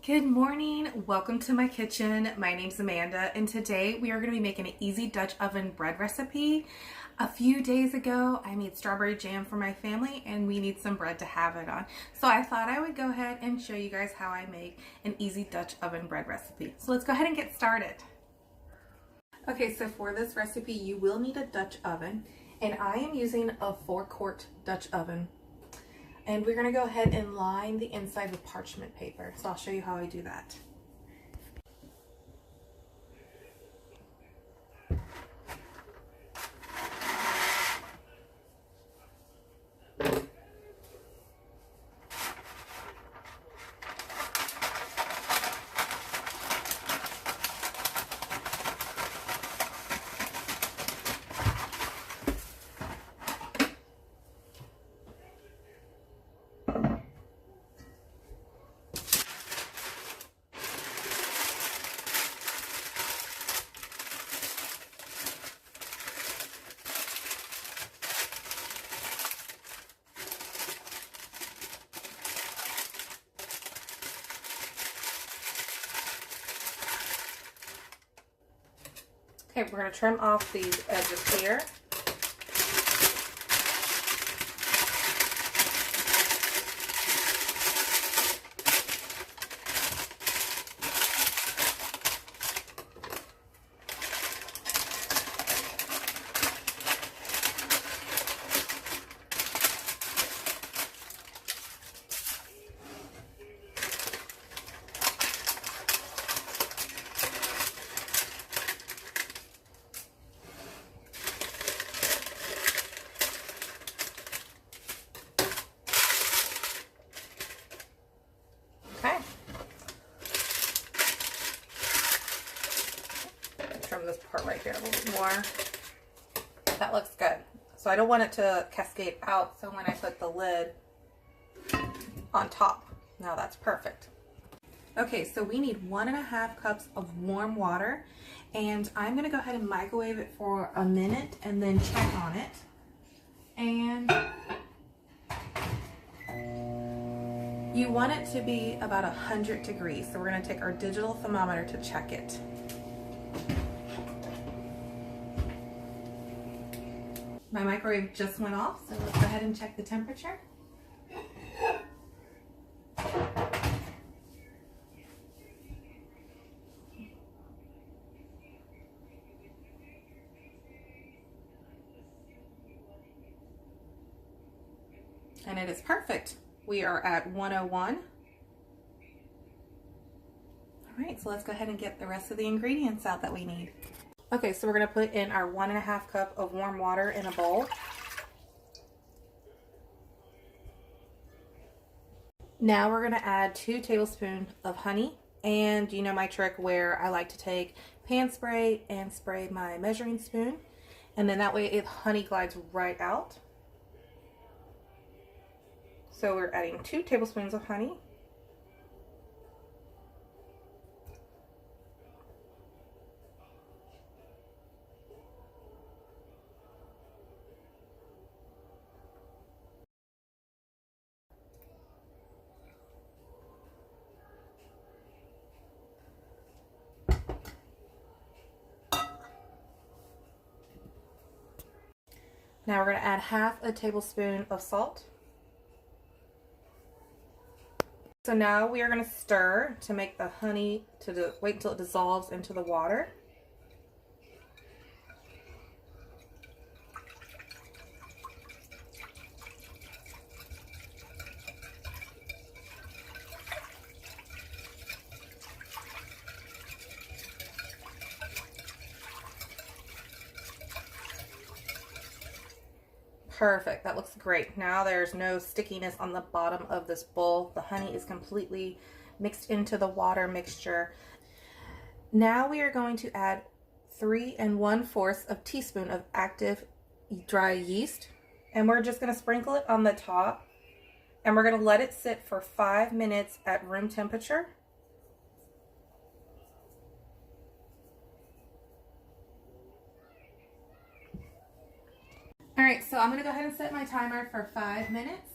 Good morning. Welcome to my kitchen. My name's Amanda, and today we are going to be making an easy Dutch oven bread recipe. A few days ago, I made strawberry jam for my family, and we need some bread to have it on. So I thought I would go ahead and show you guys how I make an easy Dutch oven bread recipe. So let's go ahead and get started. Okay, so for this recipe, you will need a Dutch oven, and I am using a 4-quart Dutch oven. And we're gonna go ahead and line the inside with parchment paper. So I'll show you how I do that. Okay, we're going to trim off these edges here. Okay. Trim this part right here a little bit more. That looks good. So I don't want it to cascade out, so when I put the lid on top, now that's perfect. Okay, so we need 1.5 cups of warm water, and I'm gonna go ahead and microwave it for a minute and then check on it. And you want it to be about 100 degrees, so we're going to take our digital thermometer to check it. My microwave just went off, so let's go ahead and check the temperature. And it is perfect. We are at 101. All right, so let's go ahead and get the rest of the ingredients out that we need. Okay, so we're gonna put in our 1.5 cup of warm water in a bowl. Now we're gonna add 2 tablespoons of honey. And you know my trick where I like to take pan spray and spray my measuring spoon. And then that way honey glides right out. So we're adding 2 tablespoons of honey. Now we're going to add 1/2 tablespoon of salt. So now we are going to stir to make the honey wait until it dissolves into the water. Perfect, that looks great. Now there's no stickiness on the bottom of this bowl. The honey is completely mixed into the water mixture. Now we are going to add 3 1/4 teaspoon of active dry yeast. And we're just gonna sprinkle it on the top. And we're gonna let it sit for 5 minutes at room temperature. All right, so I'm gonna go ahead and set my timer for 5 minutes.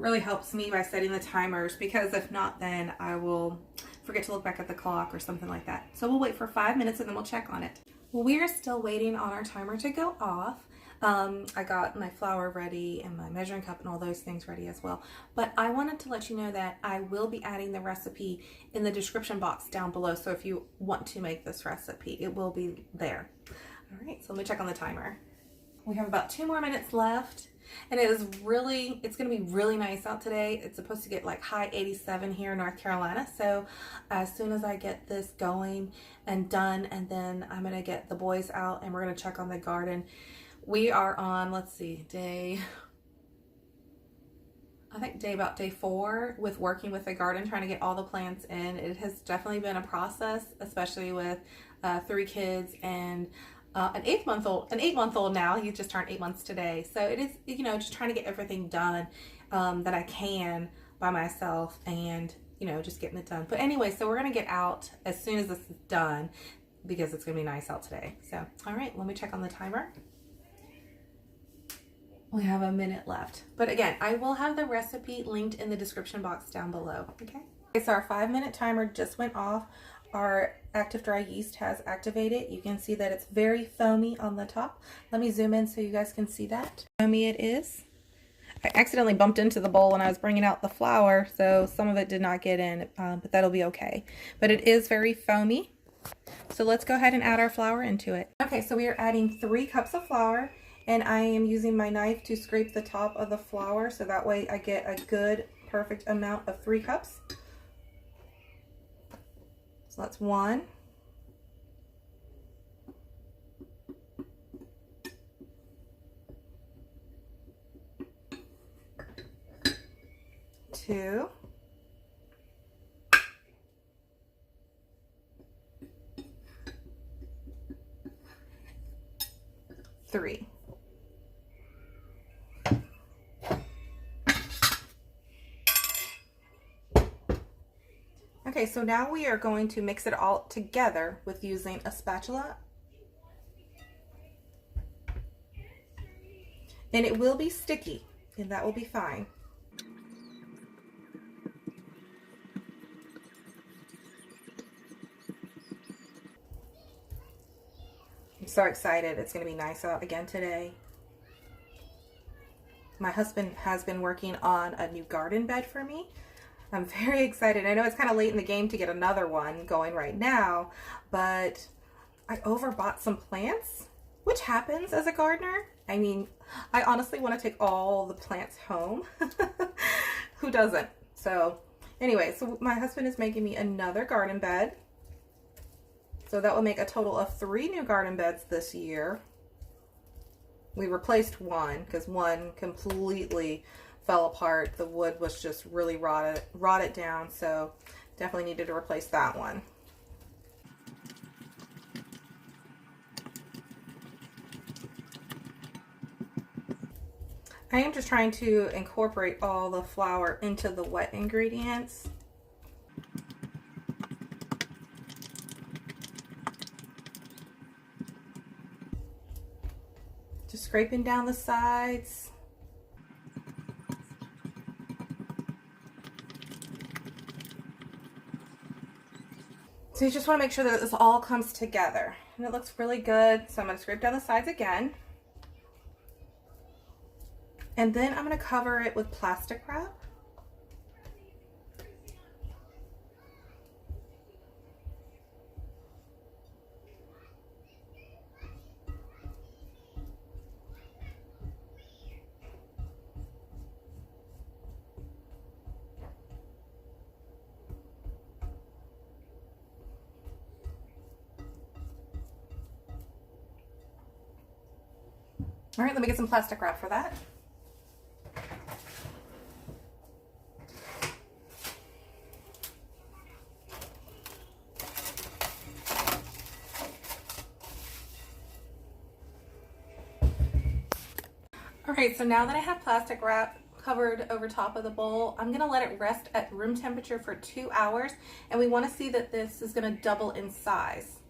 really helps me by setting the timers, because if not, then I will forget to look back at the clock or something like that. So we'll wait for 5 minutes and then we'll check on it. Well, we are still waiting on our timer to go off. I got my flour ready and my measuring cup and all those things ready as well. But I wanted to let you know that I will be adding the recipe in the description box down below. So if you want to make this recipe, it will be there. All right, so let me check on the timer. We have about 2 more minutes left. And it's going to be really nice out today. It's supposed to get like high 87 here in North Carolina. So as soon as I get this going and done, and then I'm going to get the boys out and we're going to check on the garden. We are on, let's see, about day 4 with working with the garden, trying to get all the plants in. It has definitely been a process, especially with 3 kids and an 8-month-old now. He just turned 8 months today. So it is, just trying to get everything done that I can by myself, and, just getting it done. But anyway, so we're going to get out as soon as this is done, because it's going to be nice out today. So, all right, let me check on the timer. We have a minute left. But again, I will have the recipe linked in the description box down below, okay? So our 5-minute timer just went off. Our active dry yeast has activated. You can see that it's very foamy on the top. Let me zoom in so you guys can see that. Foamy it is. I accidentally bumped into the bowl when I was bringing out the flour, so some of it did not get in, but that'll be okay. But it is very foamy. So let's go ahead and add our flour into it. Okay, so we are adding 3 cups of flour, and I am using my knife to scrape the top of the flour, so that way I get a good, perfect amount of 3 cups. So that's 1. 2. 3. Okay, so now we are going to mix it all together with using a spatula. And it will be sticky, and that will be fine. I'm so excited. It's going to be nice out again today. My husband has been working on a new garden bed for me. I'm very excited. I know it's kind of late in the game to get another one going right now, but I overbought some plants, which happens as a gardener. I mean, I honestly want to take all the plants home. Who doesn't? So anyway, so my husband is making me another garden bed. So that will make a total of 3 new garden beds this year. We replaced one because one completely fell apart. The wood was just really rotted down, so definitely needed to replace that one. I am just trying to incorporate all the flour into the wet ingredients. Just scraping down the sides. So you just want to make sure that this all comes together. And it looks really good. So I'm going to scrape down the sides again. And then I'm going to cover it with plastic wrap. All right, let me get some plastic wrap for that. All right, so now that I have plastic wrap covered over top of the bowl, I'm gonna let it rest at room temperature for 2 hours, and we wanna see that this is gonna double in size.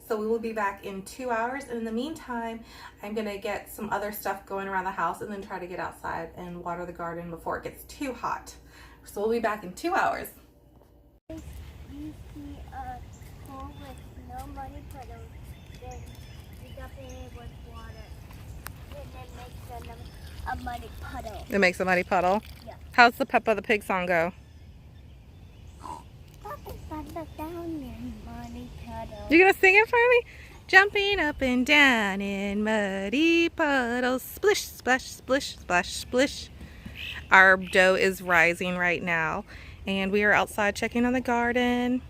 So we will be back in 2 hours. And in the meantime, I'm gonna get some other stuff going around the house and then try to get outside and water the garden before it gets too hot. So we'll be back in 2 hours. You see a bowl with no muddy puddles, then you dump it in with water, and it makes a muddy puddle. It makes a muddy puddle? Yeah. How's the Peppa the Pig song go? You gonna sing it for me? Jumping up and down in muddy puddles, splish, splash, splish, splash, splish. Our dough is rising right now, and we are outside checking on the garden.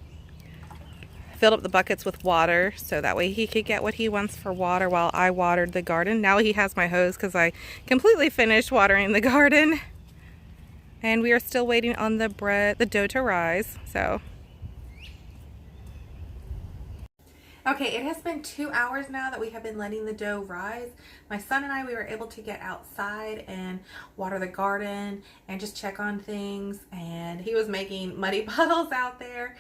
Filled up the buckets with water so that way he could get what he wants for water while I watered the garden. Now he has my hose because I completely finished watering the garden. And we are still waiting on the dough to rise. So okay, it has been 2 hours now that we have been letting the dough rise. My son and I, we were able to get outside and water the garden and just check on things. And he was making muddy puddles out there.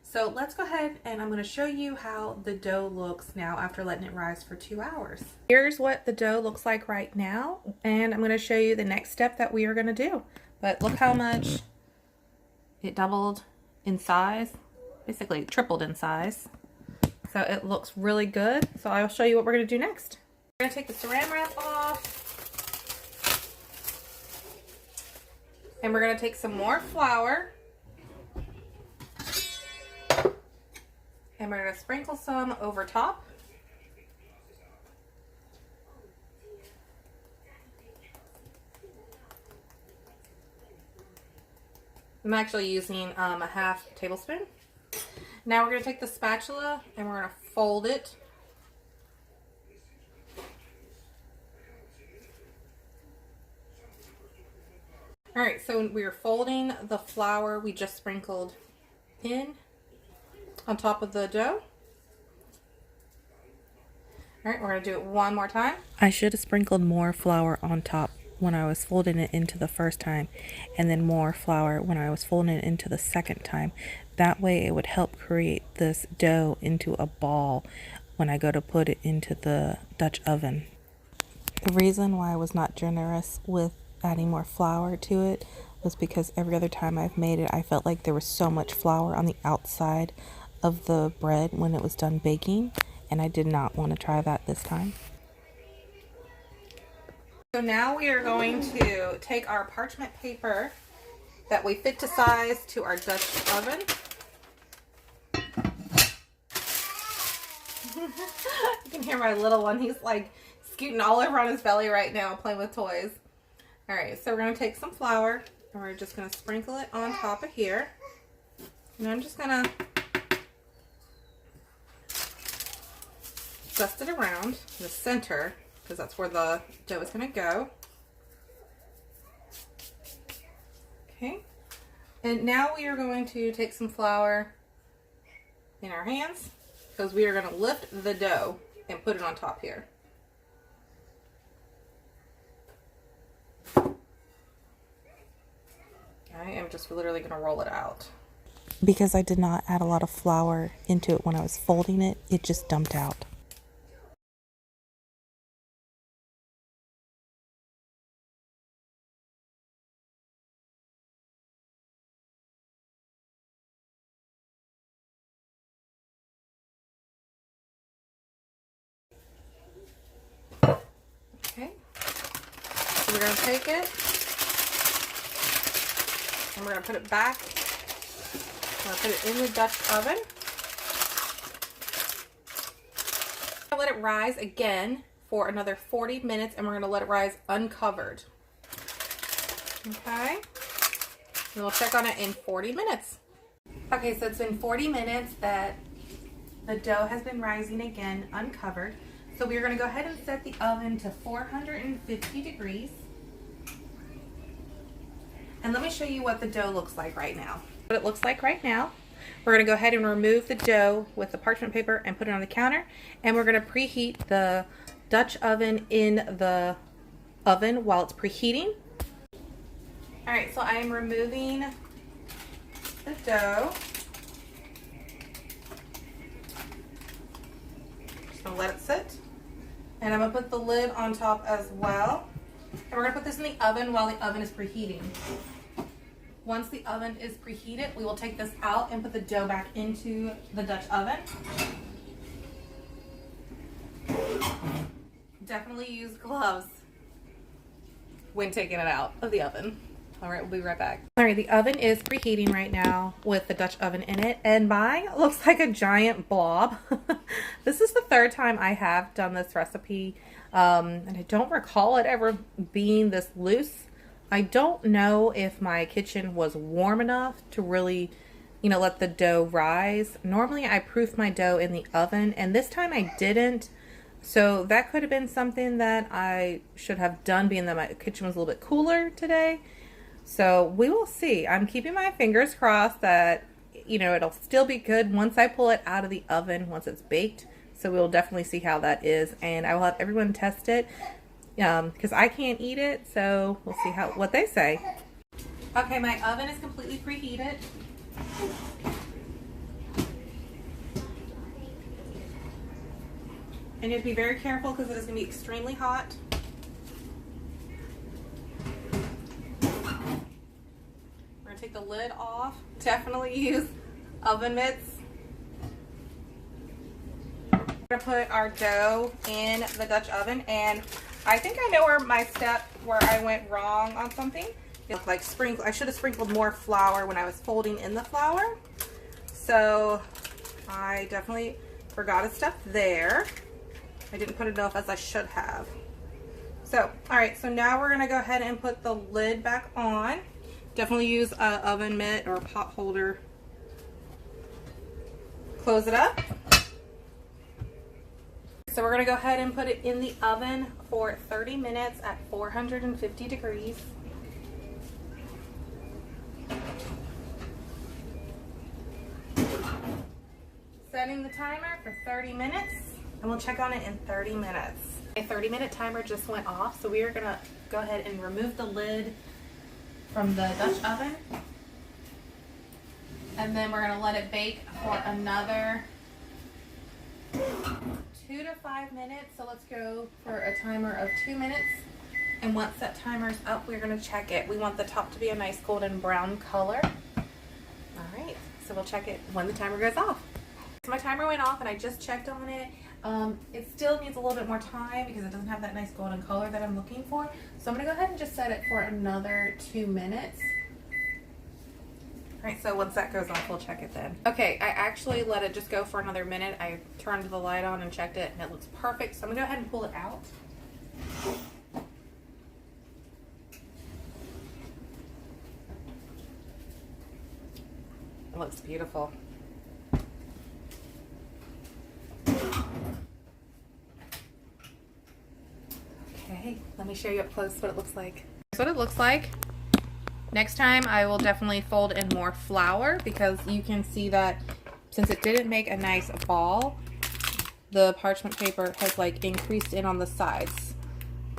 So let's go ahead and I'm going to show you how the dough looks now after letting it rise for 2 hours. Here's what the dough looks like right now. And I'm going to show you the next step that we are going to do. But look how much it doubled in size, basically tripled in size. So it looks really good. So I'll show you what we're going to do next. We're going to take the saran wrap off. And we're going to take some more flour. And we're going to sprinkle some over top. I'm actually using a half tablespoon. Now we're going to take the spatula and we're going to fold it. Alright, so we are folding the flour we just sprinkled in on top of the dough. Alright, we're going to do it one more time. I should have sprinkled more flour on top when I was folding it into the first time, and then more flour when I was folding it into the second time. That way it would help create this dough into a ball when I go to put it into the Dutch oven. The reason why I was not generous with adding more flour to it was because every other time I've made it, I felt like there was so much flour on the outside of the bread when it was done baking, and I did not want to try that this time. So now we are going to take our parchment paper that we fit to size to our Dutch oven. You can hear my little one. He's like scooting all over on his belly right now playing with toys. Alright, so we're going to take some flour and we're just going to sprinkle it on top of here. And I'm just going to dust it around the center because that's where the dough is going to go. Okay. And now we are going to take some flour in our hands because we are going to lift the dough and put it on top here. I am just literally going to roll it out. Because I did not add a lot of flour into it when I was folding it, it just dumped out. Okay, so we're going to take it and we're going to put it back. We're going to put it in the Dutch oven. Let it rise again for another 40 minutes and we're going to let it rise uncovered. Okay, and we'll check on it in 40 minutes. Okay, so it's been 40 minutes that the dough has been rising again uncovered. So we're going to go ahead and set the oven to 450 degrees. And let me show you what the dough looks like right now. What it looks like right now. We're going to go ahead and remove the dough with the parchment paper and put it on the counter. And we're going to preheat the Dutch oven in the oven while it's preheating. Alright, so I am removing the dough. gonna let it sit. And I'm gonna put the lid on top as well. And we're gonna put this in the oven while the oven is preheating. Once the oven is preheated, we will take this out and put the dough back into the Dutch oven. Definitely use gloves when taking it out of the oven. All right, we'll be right back. All right, the oven is preheating right now with the Dutch oven in it, and mine looks like a giant blob. This is the third time I have done this recipe, and I don't recall it ever being this loose. I don't know if my kitchen was warm enough to really, let the dough rise. Normally I proof my dough in the oven, and this time I didn't. So that could have been something that I should have done, being that my kitchen was a little bit cooler today. So we will see. I'm keeping my fingers crossed that, it'll still be good once I pull it out of the oven, once it's baked. So we'll definitely see how that is. And I will have everyone test it because I can't eat it. So we'll see what they say. Okay, my oven is completely preheated. And you have to be very careful because it is going to be extremely hot. We're going to take the lid off. Definitely use oven mitts. We're going to put our dough in the Dutch oven, and I think I know where I went wrong on something. It looked like I should have sprinkled more flour when I was folding in the flour. So I definitely forgot a step there. I didn't put enough as I should have. So, all right, so now we're gonna go ahead and put the lid back on. Definitely use an oven mitt or a pot holder. Close it up. So we're gonna go ahead and put it in the oven for 30 minutes at 450 degrees. Setting the timer for 30 minutes. And we'll check on it in 30 minutes. A 30-minute timer just went off, so we are gonna go ahead and remove the lid from the Dutch oven. And then we're gonna let it bake for another 2 to 5 minutes. So let's go for a timer of 2 minutes. And once that timer is up, we're gonna check it. We want the top to be a nice golden brown color. All right, so we'll check it when the timer goes off. So my timer went off and I just checked on it. It still needs a little bit more time because it doesn't have that nice golden color that I'm looking for. So I'm gonna go ahead and just set it for another 2 minutes. All right, so once that goes off, we'll check it then. Okay, I actually let it just go for another minute. I turned the light on and checked it, and it looks perfect. So I'm gonna go ahead and pull it out. It looks beautiful. Okay, let me show you up close what it looks like. Here's what it looks like. Next time I will definitely fold in more flour because you can see that since it didn't make a nice ball, the parchment paper has increased in on the sides.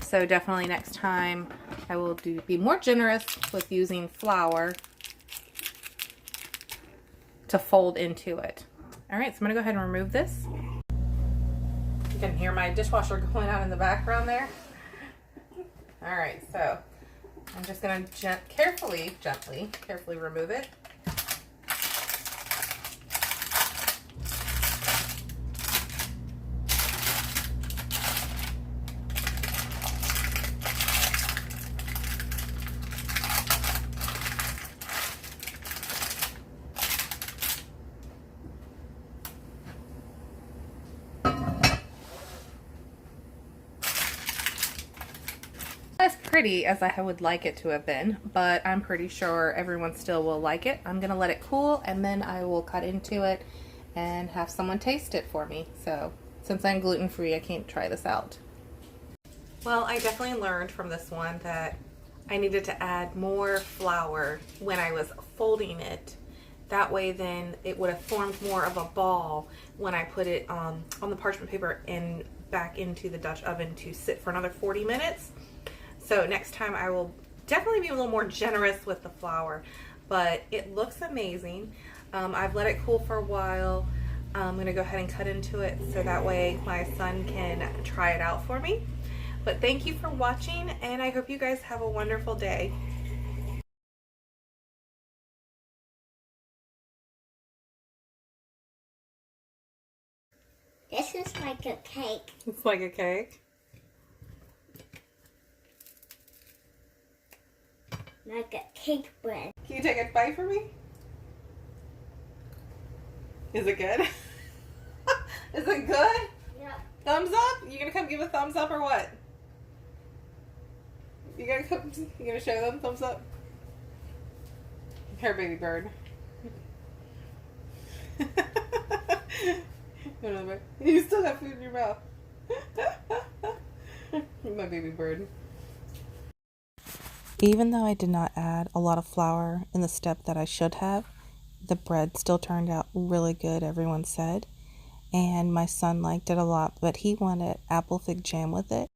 So definitely next time I will be more generous with using flour to fold into it. All right, so I'm gonna go ahead and remove this. You can hear my dishwasher going on in the background there. All right, so I'm just gonna carefully remove it. As pretty as I would like it to have been, but I'm pretty sure everyone still will like it. I'm gonna let it cool and then I will cut into it and have someone taste it for me. So since I'm gluten-free, I can't try this out. Well, I definitely learned from this one that I needed to add more flour when I was folding it. That way then it would have formed more of a ball when I put it on the parchment paper and back into the Dutch oven to sit for another 40 minutes. So next time I will definitely be a little more generous with the flour, but it looks amazing. I've let it cool for a while. I'm going to go ahead and cut into it so that way my son can try it out for me. But thank you for watching, and I hope you guys have a wonderful day. This is like a cake. It's like a cake. Like a cake bread. Can you take a bite for me? Is it good? Is it good? Yeah. Thumbs up? You gonna come give a thumbs up or what? You gonna show them thumbs up? Here, baby bird. You still have food in your mouth. My baby bird. Even though I did not add a lot of flour in the step that I should have, the bread still turned out really good, everyone said. And my son liked it a lot, but he wanted apple fig jam with it.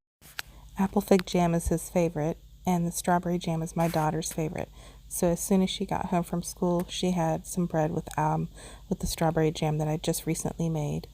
Apple fig jam is his favorite, and the strawberry jam is my daughter's favorite. So as soon as she got home from school, she had some bread with the strawberry jam that I just recently made.